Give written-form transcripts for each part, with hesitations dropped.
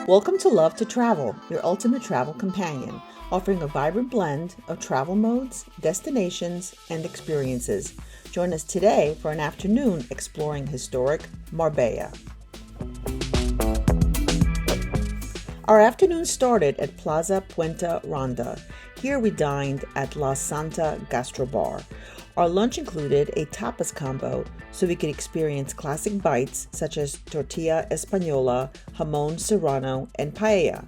Welcome to Love to Travel, your ultimate travel companion, offering a vibrant blend of travel modes, destinations, and experiences. Join us today for an afternoon exploring historic Marbella. Our afternoon started at Plaza Puente Ronda. Here we dined at La Santa Gastro Bar. Our lunch included a tapas combo so we could experience classic bites such as tortilla española, jamón serrano, and paella.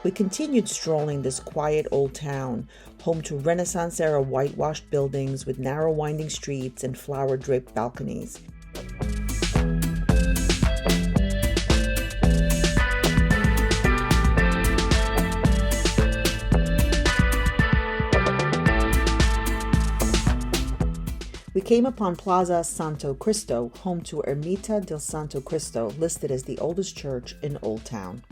We continued strolling this quiet old town, home to Renaissance-era whitewashed buildings with narrow winding streets and flower-draped balconies. We came upon Plaza Santo Cristo, home to Ermita del Santo Cristo, listed as the oldest church in Old Town.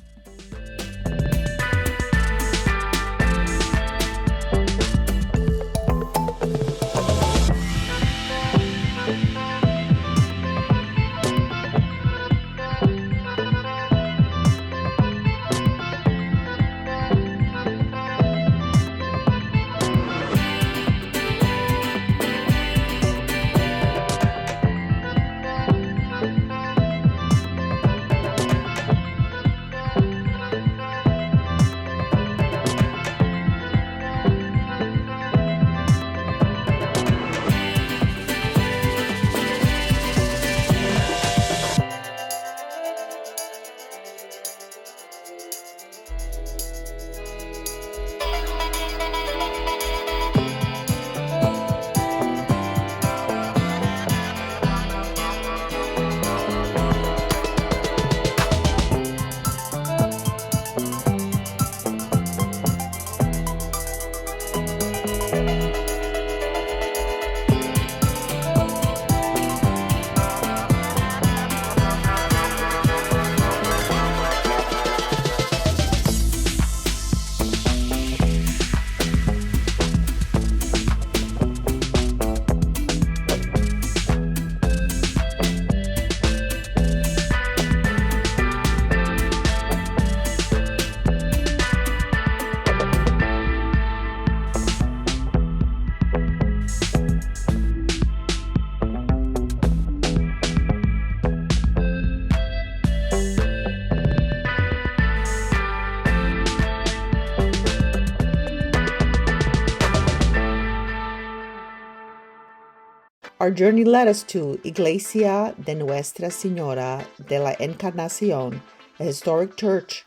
Our journey led us to Iglesia de Nuestra Señora de la Encarnación, a historic church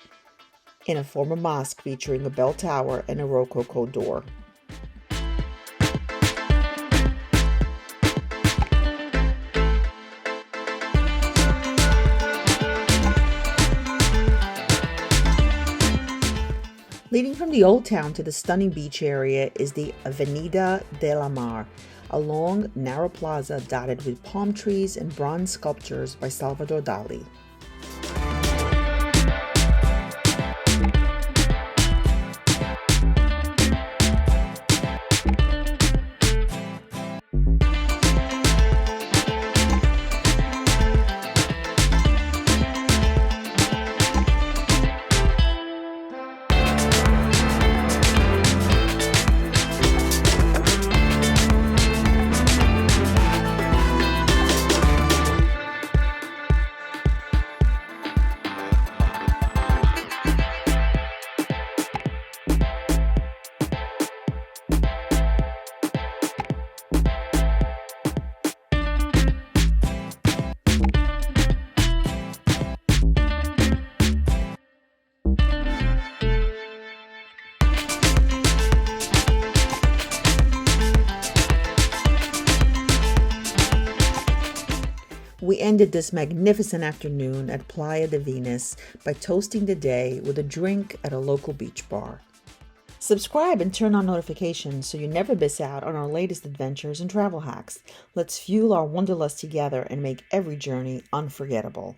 in a former mosque featuring a bell tower and a Rococo door. Leading from the old town to the stunning beach area is the Avenida del Mar, a long, narrow plaza dotted with palm trees and bronze sculptures by Salvador Dali. We ended this magnificent afternoon at Playa de Venus by toasting the day with a drink at a local beach bar. Subscribe and turn on notifications so you never miss out on our latest adventures and travel hacks. Let's fuel our wanderlust together and make every journey unforgettable.